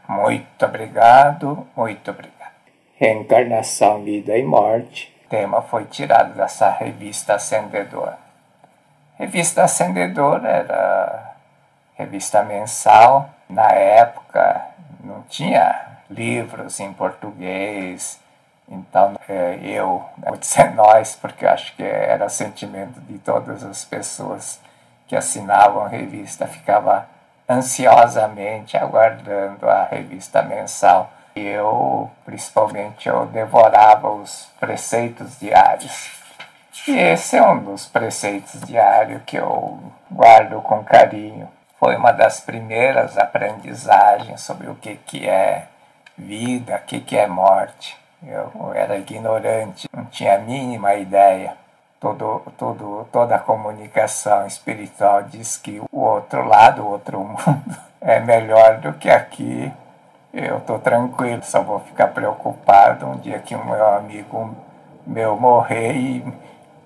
Muito obrigado, muito obrigado. Reencarnação, Vida e Morte. O tema foi tirado dessa revista Acendedor. Revista Acendedor era revista mensal. Na época não tinha livros em português, então eu, vou dizer nós, porque eu acho que era sentimento de todas as pessoas que assinavam a revista, ficava ansiosamente aguardando a revista mensal. Eu, principalmente, eu devorava os preceitos diários. E esse é um dos preceitos diários que eu guardo com carinho. Foi uma das primeiras aprendizagens sobre o que é vida, o que é morte. Eu era ignorante, não tinha a mínima ideia. Toda a comunicação espiritual diz que o outro lado, o outro mundo, é melhor do que aqui. Eu estou tranquilo, só vou ficar preocupado um dia que um meu amigo meu morrer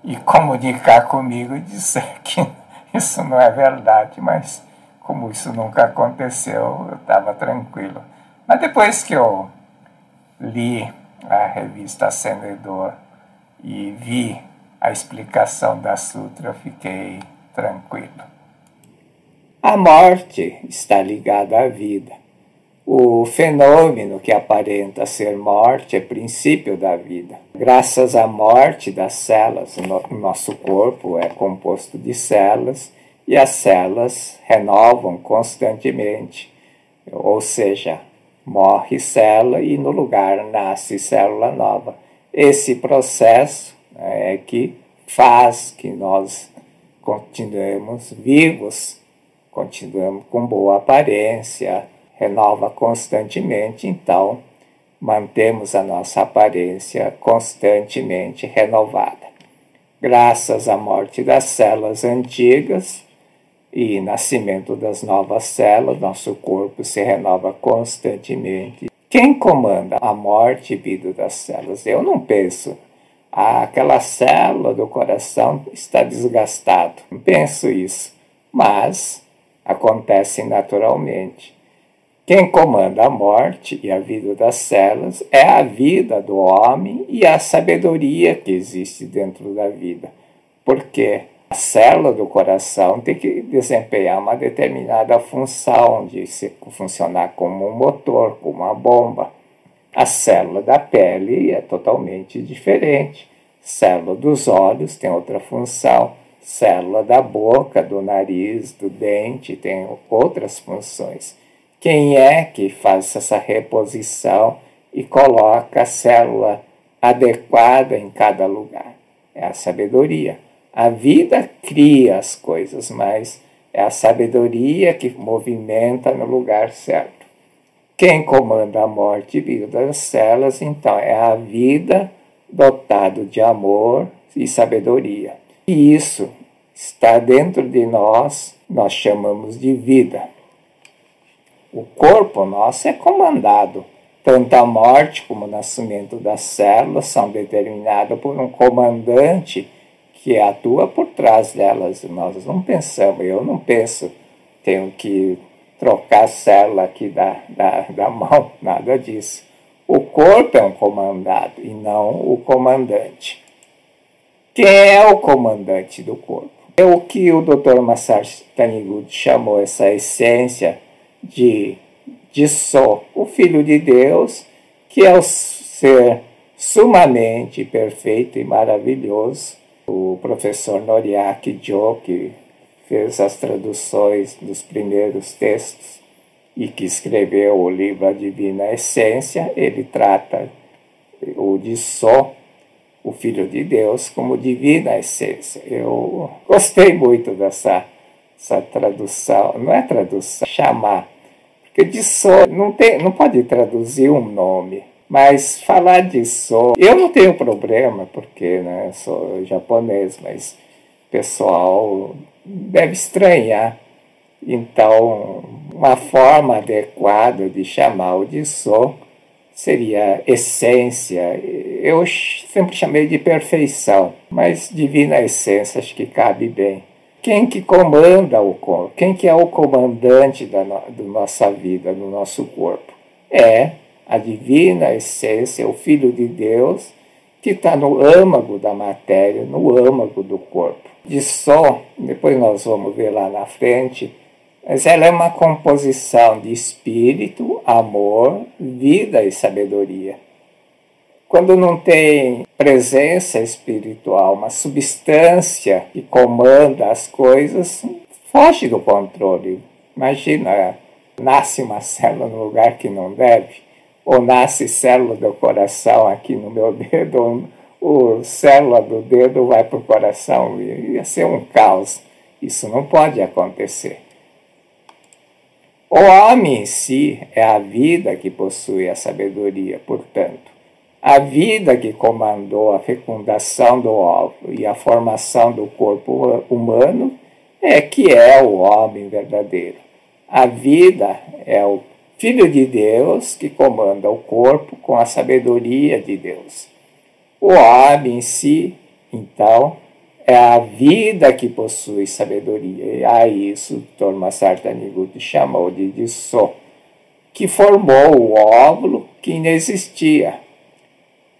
e comunicar comigo e dizer que isso não é verdade, mas como isso nunca aconteceu, eu estava tranquilo. Mas depois que eu li a revista Acendedor e vi a explicação da Sutra, eu fiquei tranquilo. A morte está ligada à vida. O fenômeno que aparenta ser morte é princípio da vida. Graças à morte das células, o nosso corpo é composto de células e as células renovam constantemente. Ou seja, morre célula e no lugar nasce célula nova. Esse processo é que faz que nós continuemos vivos, continuemos com boa aparência, renova constantemente, então mantemos a nossa aparência constantemente renovada. Graças à morte das células antigas e nascimento das novas células, nosso corpo se renova constantemente. Quem comanda a morte e vida das células? Eu não penso, aquela célula do coração está desgastada. Não penso isso, mas acontece naturalmente. Quem comanda a morte e a vida das células é a vida do homem e a sabedoria que existe dentro da vida. Porque a célula do coração tem que desempenhar uma determinada função de funcionar como um motor, como uma bomba. A célula da pele é totalmente diferente. Célula dos olhos tem outra função. Célula da boca, do nariz, do dente tem outras funções. Quem é que faz essa reposição e coloca a célula adequada em cada lugar? É a sabedoria. A vida cria as coisas, mas é a sabedoria que movimenta no lugar certo. Quem comanda a morte e vida das células, então, é a vida dotada de amor e sabedoria. E isso está dentro de nós chamamos de vida. O corpo nosso é comandado. Tanto a morte como o nascimento das células são determinados por um comandante que atua por trás delas. Nós não pensamos, eu não penso, tenho que trocar a célula aqui da mão, nada disso. O corpo é um comandado e não o comandante. Quem é o comandante do corpo? É o que o Dr. Masaru Taniguchi chamou essa essência de Só, o Filho de Deus, que é o ser sumamente perfeito e maravilhoso. O professor Noriaki Jo, que fez as traduções dos primeiros textos e que escreveu o livro A Divina Essência, ele trata o de Só, o Filho de Deus, como Divina Essência. Eu gostei muito dessa tradução, não é tradução, chamar, porque de Só não pode traduzir um nome, mas falar de Só, eu não tenho problema, porque eu sou japonês, mas o pessoal deve estranhar. Então, uma forma adequada de chamar o de Só seria essência. Eu sempre chamei de perfeição, mas divina essência acho que cabe bem. Quem que comanda o corpo? Quem que é o comandante da nossa vida, do nosso corpo? é a divina essência, o Filho de Deus, que está no âmago da matéria, no âmago do corpo. De só, depois nós vamos ver lá na frente, mas ela é uma composição de espírito, amor, vida e sabedoria. Quando não tem presença espiritual, uma substância que comanda as coisas, foge do controle. Imagina, nasce uma célula no lugar que não deve, ou nasce célula do coração aqui no meu dedo, ou célula do dedo vai para o coração, ia ser um caos. Isso não pode acontecer. O homem em si é a vida que possui a sabedoria, portanto. A vida que comandou a fecundação do óvulo e a formação do corpo humano é que é o homem verdadeiro. A vida é o Filho de Deus que comanda o corpo com a sabedoria de Deus. O homem em si, então, é a vida que possui sabedoria. E a isso o Dr. Masartaniguti chamou de Disso, que formou o óvulo que inexistia.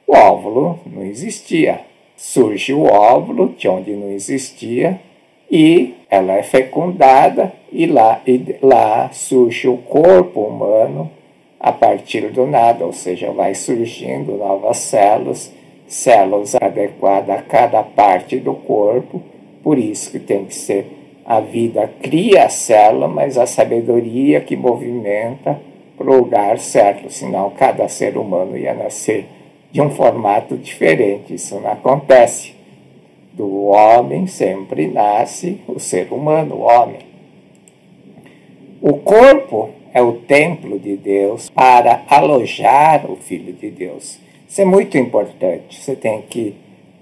O óvulo não existia. Surge o óvulo de onde não existia e ela é fecundada e lá surge o corpo humano a partir do nada, ou seja, vai surgindo novas células adequadas a cada parte do corpo. Por isso que tem que ser a vida cria a célula, mas a sabedoria que movimenta para o lugar certo, senão cada ser humano ia nascer de um formato diferente. Isso não acontece. Do homem sempre nasce o ser humano, o homem. O corpo é o templo de Deus para alojar o Filho de Deus. Isso é muito importante. Você tem que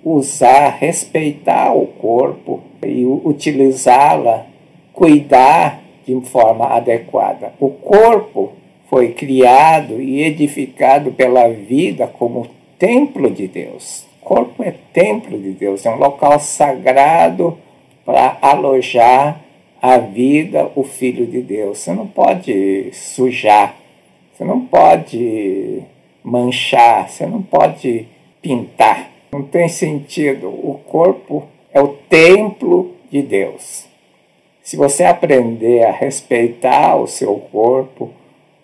usar, respeitar o corpo e utilizá-la, cuidar de forma adequada. O corpo foi criado e edificado pela vida como templo de Deus. O corpo é templo de Deus, é um local sagrado para alojar a vida, o Filho de Deus. Você não pode sujar, você não pode manchar, você não pode pintar. Não tem sentido. O corpo é o templo de Deus. Se você aprender a respeitar o seu corpo,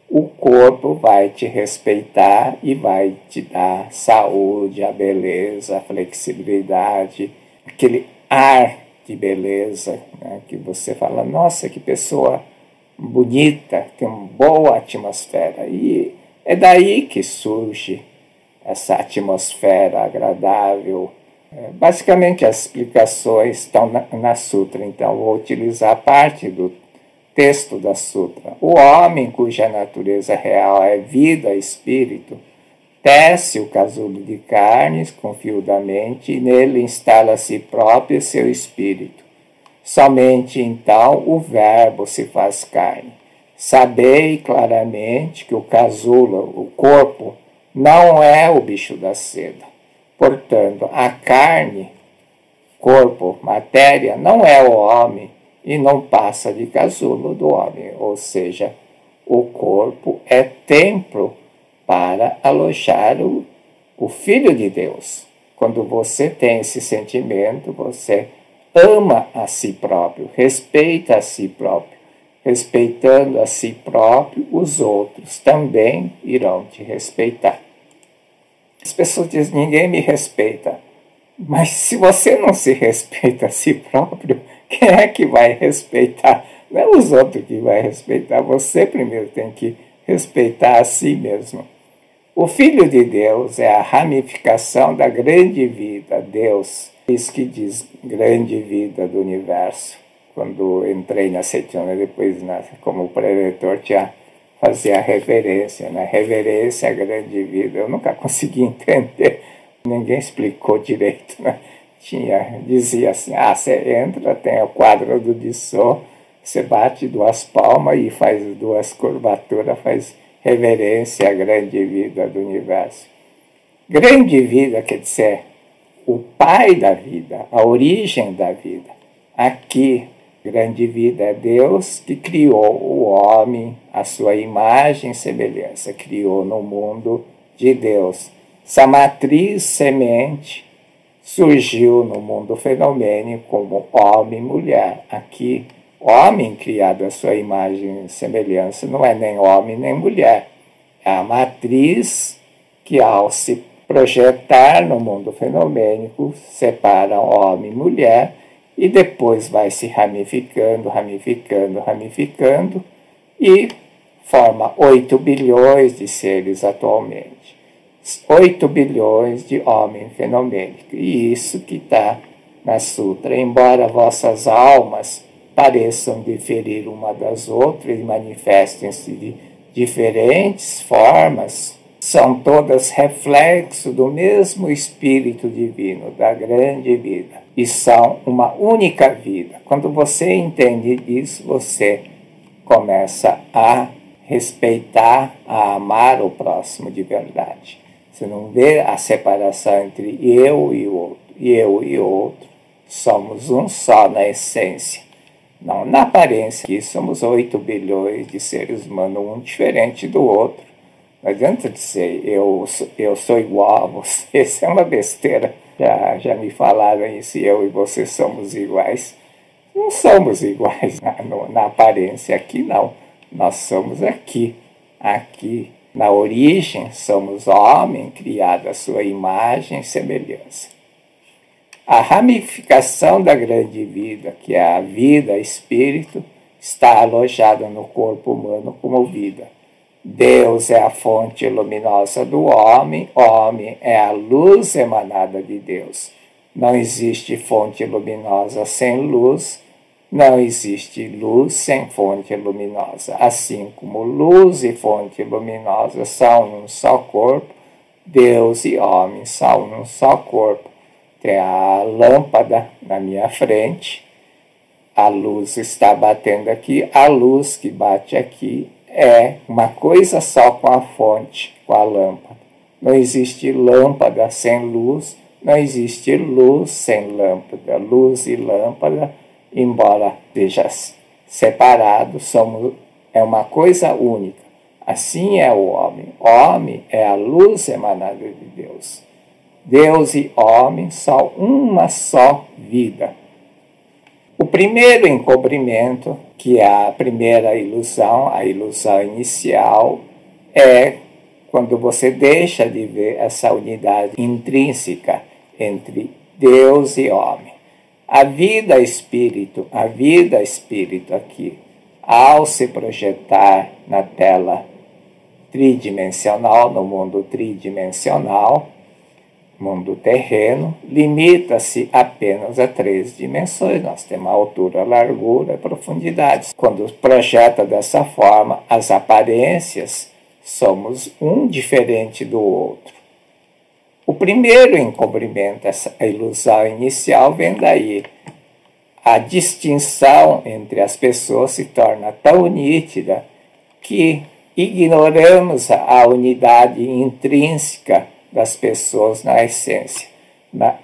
o corpo vai te respeitar e vai te dar saúde, a beleza, a flexibilidade, aquele ar de beleza, né, que você fala, nossa, que pessoa bonita, tem uma boa atmosfera. E é daí que surge essa atmosfera agradável. Basicamente, as explicações estão na Sutra, então vou utilizar parte do texto da Sutra. O homem cuja natureza real é vida, espírito, tece o casulo de carnes com fio da mente e nele instala a si próprio seu espírito. Somente então o verbo se faz carne. Sabei claramente que o casulo, o corpo, não é o bicho da seda. Portanto, a carne, corpo, matéria, não é o homem e não passa de casulo do homem. Ou seja, o corpo é templo para alojar o Filho de Deus. Quando você tem esse sentimento, você ama a si próprio, respeita a si próprio. Respeitando a si próprio, os outros também irão te respeitar. As pessoas dizem, ninguém me respeita. Mas se você não se respeita a si próprio, quem é que vai respeitar? Não é os outros que vai respeitar, você primeiro tem que respeitar a si mesmo. O Filho de Deus é a ramificação da grande vida, Deus. Isso que diz grande vida do universo. Quando entrei na Cetiona, depois como preletor fazia a reverência, né? Reverência à grande vida. Eu nunca consegui entender, ninguém explicou direito, né? Dizia assim, você entra, tem o quadro do Disso, você bate 2 palmas e faz 2 curvaturas, faz reverência à grande vida do universo. Grande vida quer dizer o pai da vida, a origem da vida. Aqui, grande vida é Deus que criou o homem à sua imagem e semelhança, criou no mundo de Deus. Essa matriz semente surgiu no mundo fenomênico como homem e mulher. Aqui, homem criado à sua imagem e semelhança não é nem homem nem mulher. É a matriz que, ao se projetar no mundo fenomênico, separa homem e mulher e depois vai se ramificando, ramificando, ramificando e forma 8 bilhões de seres atualmente. 8 bilhões de homens fenomênicos. E isso que está na Sutra. Embora vossas almas pareçam diferir uma das outras e manifestem-se de diferentes formas, são todas reflexo do mesmo Espírito Divino, da grande vida. E são uma única vida. Quando você entende isso, você começa a respeitar, a amar o próximo de verdade. Você não vê a separação entre eu e o outro. Eu e o outro somos um só na essência. Não na aparência, que somos 8 bilhões de seres humanos, um diferente do outro. Não adianta dizer eu sou igual a você, isso é uma besteira. Já me falaram isso, eu e você somos iguais. Não somos iguais na aparência, aqui não. Nós somos aqui. Na origem, somos homem, criado à sua imagem e semelhança. A ramificação da grande vida, que é a vida, espírito, está alojada no corpo humano como vida. Deus é a fonte luminosa do homem é a luz emanada de Deus. Não existe fonte luminosa sem luz, não existe luz sem fonte luminosa. Assim como luz e fonte luminosa são um só corpo, Deus e homem são um só corpo. Tem a lâmpada na minha frente, a luz está batendo aqui, a luz que bate aqui é uma coisa só com a fonte, com a lâmpada. Não existe lâmpada sem luz, não existe luz sem lâmpada. Luz e lâmpada, embora seja separado, é uma coisa única. Assim é o homem. O homem é a luz emanada de Deus. Deus e homem são uma só vida. O primeiro encobrimento, que é a primeira ilusão, a ilusão inicial, é quando você deixa de ver essa unidade intrínseca entre Deus e homem. A vida espírito aqui, ao se projetar na tela tridimensional, no mundo tridimensional, mundo terreno, limita-se apenas a 3 dimensões. Nós temos a altura, a largura e a profundidade. Quando projeta dessa forma, as aparências, somos um diferente do outro. O primeiro encobrimento, a ilusão inicial, vem daí. A distinção entre as pessoas se torna tão nítida que ignoramos a unidade intrínseca das pessoas na essência.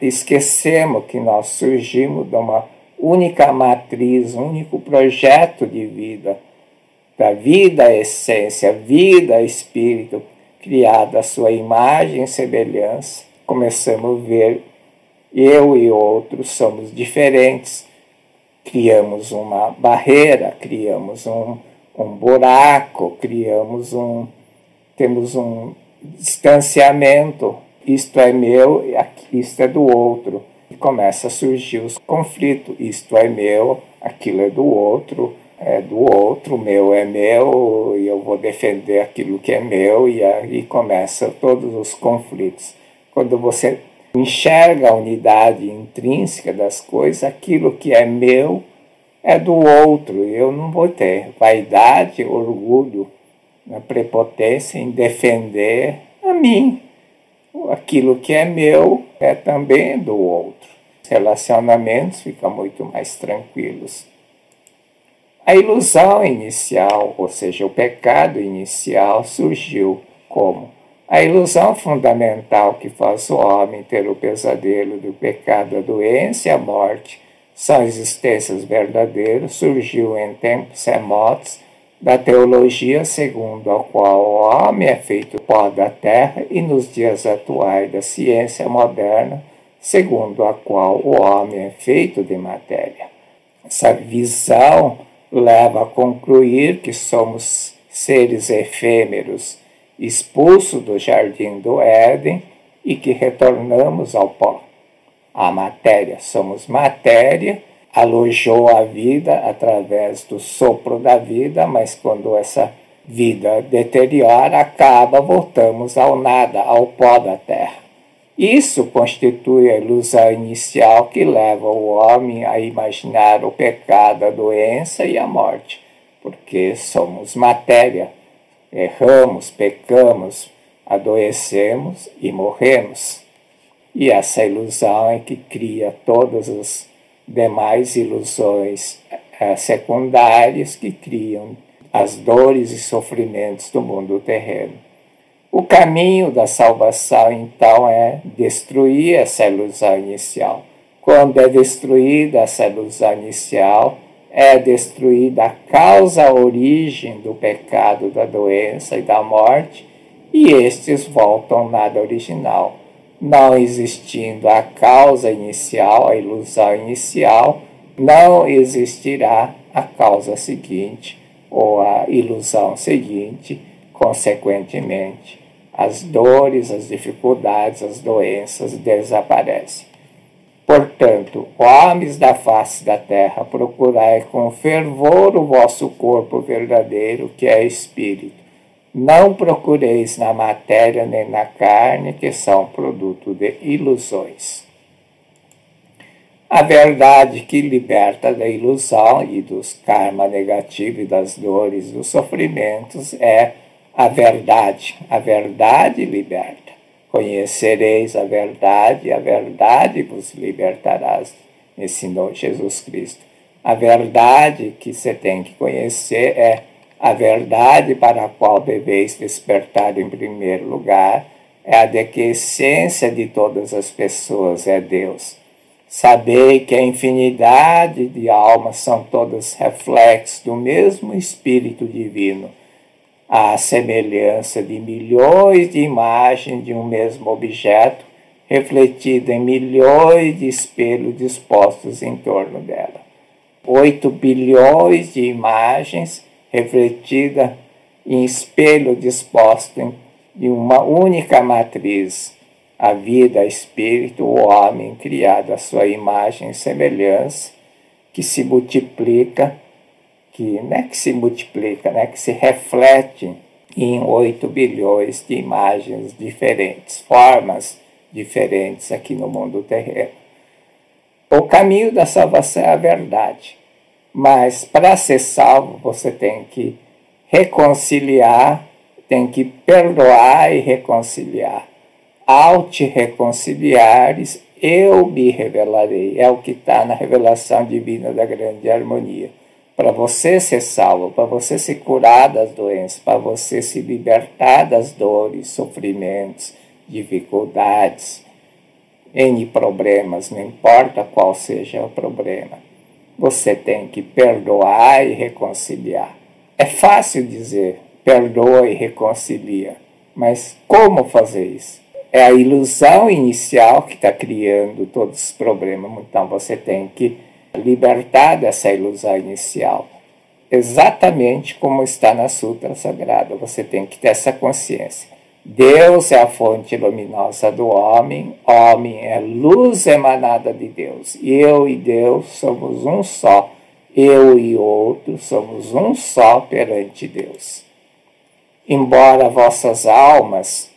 Esquecemos que nós surgimos de uma única matriz, um único projeto de vida, da vida essência, vida espírito, criada à sua imagem e semelhança. Começamos a ver eu e outros somos diferentes. Criamos uma barreira, criamos um buraco, temos um distanciamento, isto é meu, isto é do outro. E começa a surgir os conflitos, isto é meu, aquilo é do outro, meu é meu, e eu vou defender aquilo que é meu, e aí começam todos os conflitos. Quando você enxerga a unidade intrínseca das coisas, aquilo que é meu é do outro, e eu não vou ter vaidade, orgulho, na prepotência em defender a mim. Aquilo que é meu é também do outro. Os relacionamentos ficam muito mais tranquilos. A ilusão inicial, ou seja, o pecado inicial, surgiu como a ilusão fundamental que faz o homem ter o pesadelo do pecado, a doença e a morte, são existências verdadeiras, surgiu em tempos remotos, da teologia segundo a qual o homem é feito pó da terra e nos dias atuais da ciência moderna, segundo a qual o homem é feito de matéria. Essa visão leva a concluir que somos seres efêmeros, expulsos do jardim do Éden e que retornamos ao pó. A matéria, somos matéria, alojou a vida através do sopro da vida, mas quando essa vida deteriora, acaba, voltamos ao nada, ao pó da terra. Isso constitui a ilusão inicial que leva o homem a imaginar o pecado, a doença e a morte, porque somos matéria, erramos, pecamos, adoecemos e morremos. E essa ilusão é que cria todas as demais ilusões secundárias que criam as dores e sofrimentos do mundo terreno. O caminho da salvação, então, é destruir essa ilusão inicial. Quando é destruída essa ilusão inicial, é destruída a causa, a origem do pecado, da doença e da morte, e estes voltam ao nada original. Não existindo a causa inicial, a ilusão inicial, não existirá a causa seguinte ou a ilusão seguinte, consequentemente. As dores, as dificuldades, as doenças desaparecem. Portanto, homens da face da terra, procurai com fervor o vosso corpo verdadeiro, que é espírito. Não procureis na matéria nem na carne, que são produto de ilusões. A verdade que liberta da ilusão e dos karma negativo e das dores e dos sofrimentos é a verdade. A verdade liberta. Conhecereis a verdade vos libertarás, ensinou Jesus Cristo. A verdade que você tem que conhecer é a verdade para a qual deveis despertar em primeiro lugar, é a de que a essência de todas as pessoas é Deus. Sabei que a infinidade de almas são todas reflexos do mesmo Espírito Divino, à semelhança de milhões de imagens de um mesmo objeto, refletido em milhões de espelhos dispostos em torno dela. 8 bilhões de imagens refletida em espelho disposto em uma única matriz, a vida, a espírito, o homem criado à sua imagem e semelhança, que se multiplica, que se reflete em 8 bilhões de imagens diferentes, formas diferentes aqui no mundo terreno. O caminho da salvação é a verdade. Mas para ser salvo, você tem que reconciliar, tem que perdoar e reconciliar. Ao te reconciliares, eu me revelarei. É o que está na revelação divina da grande harmonia. Para você ser salvo, para você se curar das doenças, para você se libertar das dores, sofrimentos, dificuldades, N problemas, não importa qual seja o problema. Você tem que perdoar e reconciliar. É fácil dizer, perdoa e reconcilia, mas como fazer isso? É a ilusão inicial que está criando todos os problemas, então você tem que libertar dessa ilusão inicial. Exatamente como está na Sutra Sagrada, você tem que ter essa consciência. Deus é a fonte luminosa do homem é luz emanada de Deus. Eu e Deus somos um só. Eu e outro somos um só perante Deus. Embora vossas almas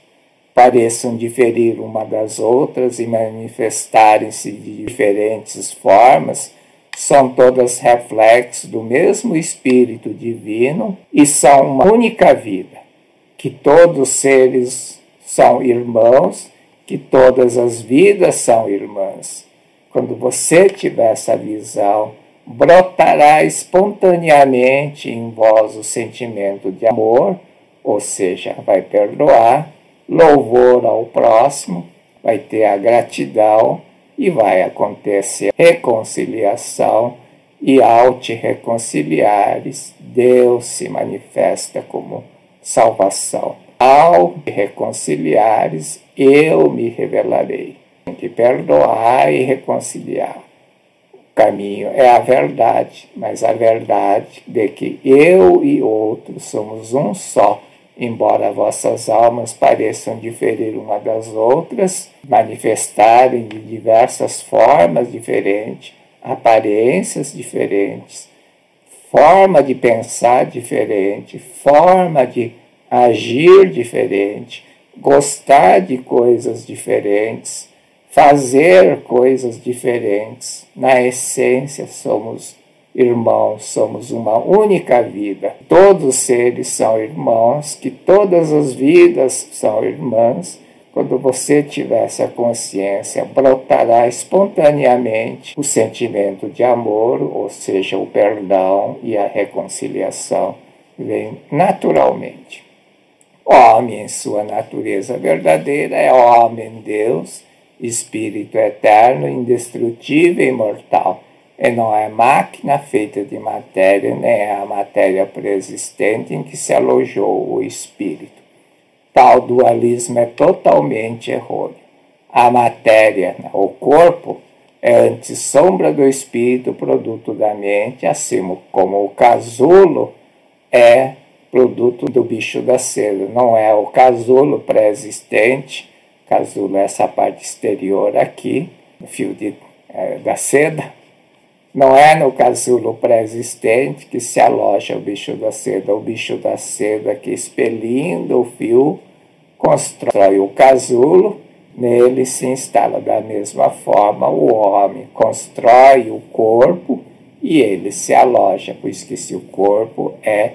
pareçam diferir uma das outras e manifestarem-se de diferentes formas, são todas reflexos do mesmo Espírito Divino e são uma única vida. Que todos os seres são irmãos, que todas as vidas são irmãs. Quando você tiver essa visão, brotará espontaneamente em vós o sentimento de amor, ou seja, vai perdoar, louvor ao próximo, vai ter a gratidão e vai acontecer reconciliação, e ao te reconciliares, Deus se manifesta como salvação. Ao me reconciliares, eu me revelarei. Tem que perdoar e reconciliar. O caminho é a verdade, mas a verdade de que eu e outros somos um só, embora vossas almas pareçam diferir uma das outras, manifestarem de diversas formas diferentes, aparências diferentes, forma de pensar diferente, forma de agir diferente, gostar de coisas diferentes, fazer coisas diferentes. Na essência, somos irmãos, somos uma única vida. Todos os seres são irmãos, que todas as vidas são irmãs. Quando você tiver essa consciência, brotará espontaneamente o sentimento de amor, ou seja, o perdão e a reconciliação, vem naturalmente. O homem, em sua natureza verdadeira, é homem, Deus, espírito eterno, indestrutível e imortal. E não é máquina feita de matéria, nem é a matéria preexistente em que se alojou o espírito. Tal dualismo é totalmente errôneo. A matéria, o corpo, é antissombra do espírito, produto da mente, assim como o casulo é produto do bicho da seda. Não é o casulo pré-existente, casulo é essa parte exterior aqui, o fio da seda. Não é no casulo pré-existente que se aloja o bicho da seda que, expelindo o fio, constrói o casulo, nele se instala. Da mesma forma o homem constrói o corpo e ele se aloja, pois que se o corpo é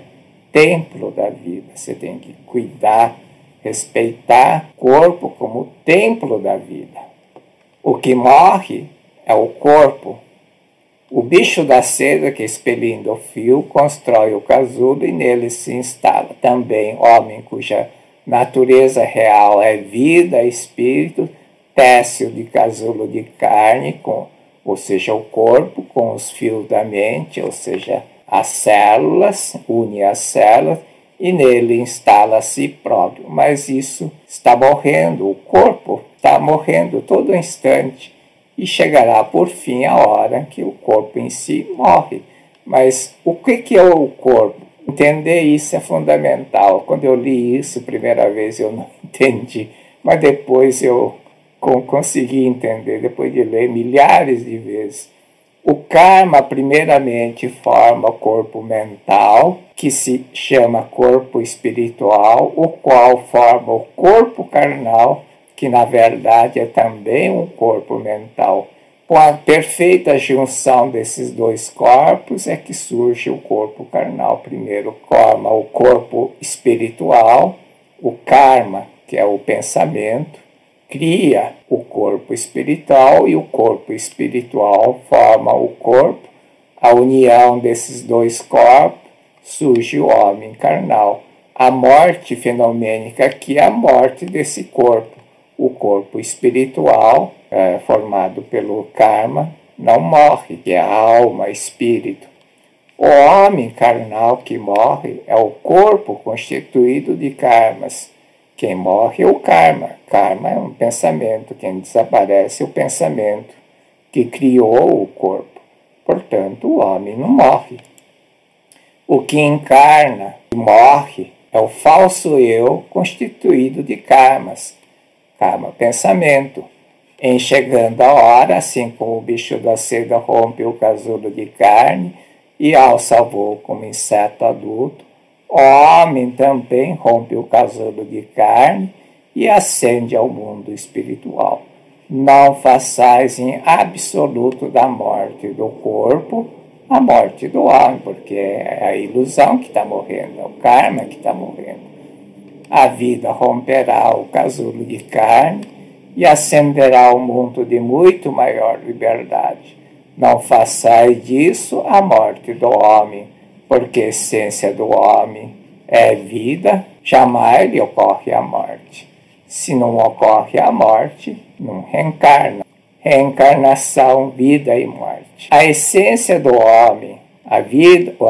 templo da vida, você tem que cuidar, respeitar o corpo como templo da vida. O que morre é o corpo. O bicho da seda que, expelindo o fio, constrói o casulo e nele se instala. Também homem cuja natureza real é vida, espírito, tece-o de casulo de carne, ou seja, o corpo, com os fios da mente, ou seja, as células, une as células, e nele instala a si próprio. Mas isso está morrendo, o corpo está morrendo todo instante, e chegará por fim a hora que o corpo em si morre. Mas o que é o corpo? Entender isso é fundamental. Quando eu li isso a primeira vez eu não entendi, mas depois eu consegui entender, depois de ler milhares de vezes. O karma, primeiramente, forma o corpo mental, que se chama corpo espiritual, o qual forma o corpo carnal, que na verdade é também um corpo mental. Com a perfeita junção desses dois corpos é que surge o corpo carnal. Primeiro forma o corpo espiritual, o karma, que é o pensamento, cria o corpo espiritual e o corpo espiritual forma o corpo. A união desses dois corpos surge o homem carnal. A morte fenomênica aqui é a morte desse corpo. O corpo espiritual, formado pelo karma, não morre, que é a alma, espírito. O homem carnal que morre é o corpo constituído de karmas. Quem morre é o karma. Karma é um pensamento. Quem desaparece é o pensamento que criou o corpo. Portanto, o homem não morre. O que encarna e morre é o falso eu constituído de karmas. Karma, pensamento. Em chegando a hora, assim como o bicho da seda rompe o casulo de carne e alça voo como inseto adulto, o homem também rompe o casulo de carne e ascende ao mundo espiritual. Não façais em absoluto da morte do corpo a morte do homem, porque é a ilusão que está morrendo, é o karma que está morrendo. A vida romperá o casulo de carne e ascenderá ao mundo de muito maior liberdade. Não façais disso a morte do homem, porque a essência do homem é vida, jamais lhe ocorre a morte. Se não ocorre a morte, não reencarna. Reencarnação, vida e morte. A essência do homem, A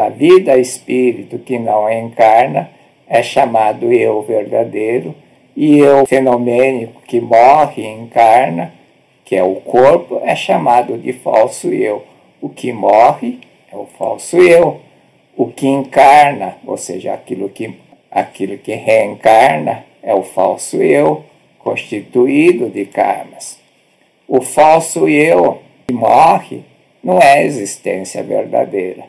vida espírito que não encarna é chamado eu verdadeiro, e eu fenomênico que morre e encarna, que é o corpo, é chamado de falso eu. O que morre é o falso eu. O que encarna, ou seja, aquilo que reencarna, é o falso eu, constituído de karmas. O falso eu que morre não é a existência verdadeira.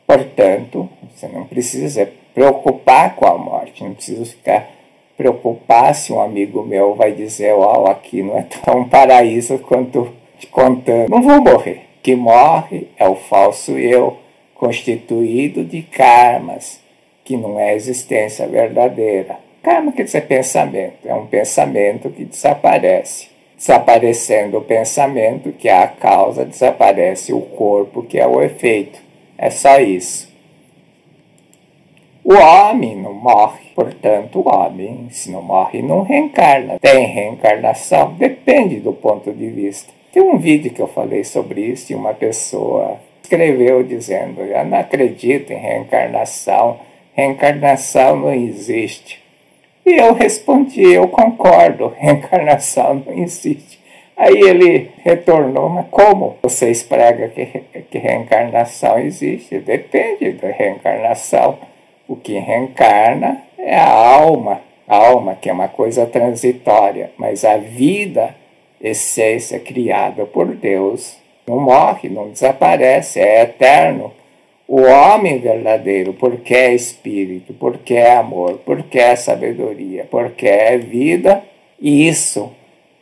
Portanto, você não precisa preocupar com a morte, não precisa ficar preocupar se um amigo meu vai dizer, aqui não é tão paraíso quanto te contando. Não vou morrer. O que morre é o falso eu, constituído de karmas, que não é a existência verdadeira. Karma quer dizer pensamento, é um pensamento que desaparece. Desaparecendo o pensamento, que é a causa, desaparece o corpo, que é o efeito. É só isso. O homem não morre, portanto, o homem, se não morre, não reencarna. Tem reencarnação? Depende do ponto de vista. Tem um vídeo que eu falei sobre isso e uma pessoa escreveu dizendo, eu não acredito em reencarnação, reencarnação não existe. E eu respondi, eu concordo, reencarnação não existe. Aí ele retornou, mas como vocês pregam que reencarnação existe? Depende da reencarnação. O que reencarna é a alma que é uma coisa transitória, mas a vida, essência criada por Deus, não morre, não desaparece, é eterno. O homem verdadeiro, porque é espírito, porque é amor, porque é sabedoria, porque é vida, e isso,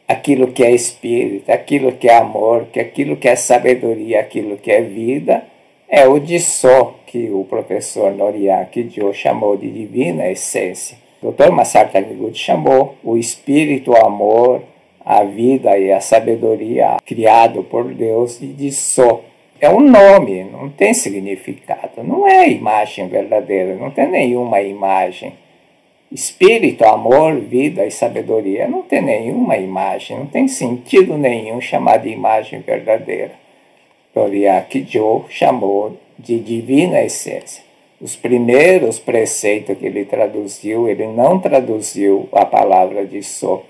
aquilo que é espírito, aquilo que é amor, aquilo que é sabedoria, aquilo que é vida, é o Dissô, que o professor Noriaki Jo chamou de divina essência. O Dr. Masaru Taniguchi chamou o espírito, o amor, a vida e a sabedoria criado por Deus de Dissô. É um nome, não tem significado, não é imagem verdadeira, não tem nenhuma imagem. Espírito, amor, vida e sabedoria não tem nenhuma imagem, não tem sentido nenhum chamar de imagem verdadeira. Noriaki Jo chamou de divina essência. Os primeiros preceitos que ele traduziu, ele não traduziu a palavra Dissô,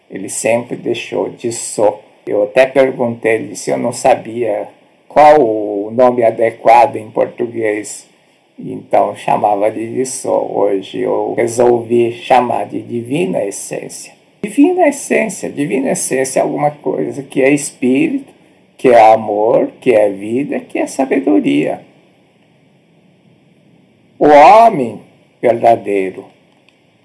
ele sempre deixou Dissô. Eu até perguntei se eu não sabia qual o nome adequado em português, então chamava de Dissô. Hoje eu resolvi chamar de divina essência. Divina essência é alguma coisa que é espírito, que é amor, que é vida, que é sabedoria. O homem verdadeiro,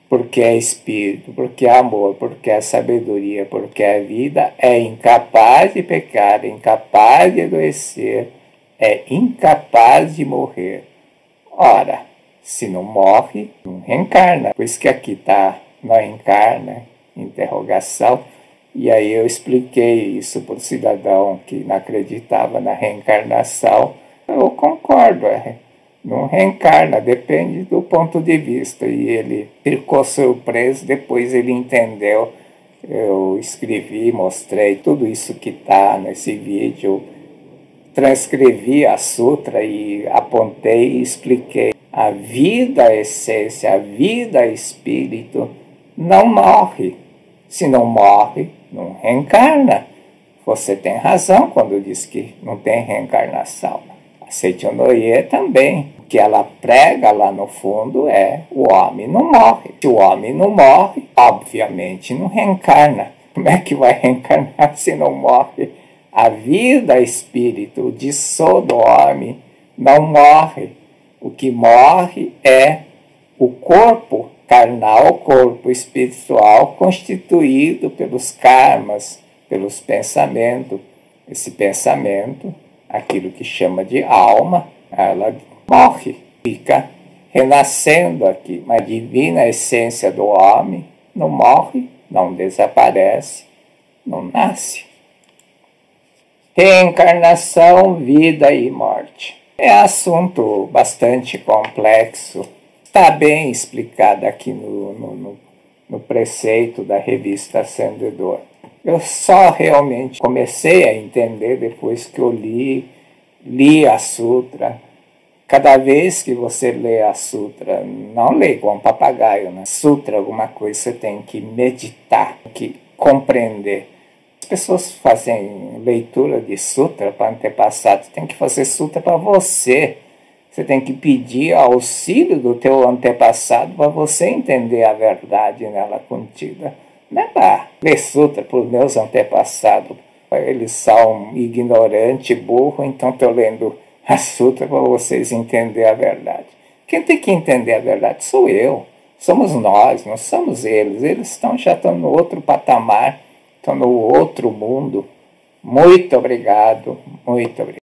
porque é espírito, porque é amor, porque é sabedoria, porque é vida, é incapaz de pecar, incapaz de adoecer, é incapaz de morrer. Ora, se não morre, não reencarna. Por isso que aqui está, não reencarna, interrogação. E aí eu expliquei isso para o cidadão que não acreditava na reencarnação. Eu concordo, não reencarna, depende do ponto de vista. E ele ficou surpreso, depois ele entendeu. Eu escrevi, mostrei tudo isso que está nesse vídeo, transcrevi a sutra e apontei e expliquei. A vida essência, a vida espírito não morre. Se não morre, não reencarna. Você tem razão quando diz que não tem reencarnação. A Seicho Noye também. O que ela prega lá no fundo é o homem não morre. Se o homem não morre, obviamente não reencarna. Como é que vai reencarnar se não morre? A vida espírito, o Dissô do homem, não morre. O que morre é o corpo carnal, corpo espiritual, constituído pelos karmas, pelos pensamentos. Esse pensamento, aquilo que chama de alma, ela morre, fica renascendo aqui. Mas a divina essência do homem não morre, não desaparece, não nasce. Reencarnação, vida e morte. É assunto bastante complexo. Está bem explicado aqui no preceito da revista Ascendedor. Eu só realmente comecei a entender depois que eu li a sutra, Cada vez que você lê a sutra, não lê igual um papagaio, né? Sutra, alguma coisa, você tem que meditar, tem que compreender. As pessoas fazem leitura de sutra para antepassados, tem que fazer sutra para você. Você tem que pedir auxílio do teu antepassado para você entender a verdade nela contida. Não é para ler sutra para os meus antepassados. Eles são ignorantes, burro, então estou lendo a sutra para vocês entenderem a verdade. Quem tem que entender a verdade sou eu. Somos nós, não somos eles. Eles já estão no outro patamar, estão no outro mundo. Muito obrigado, muito obrigado.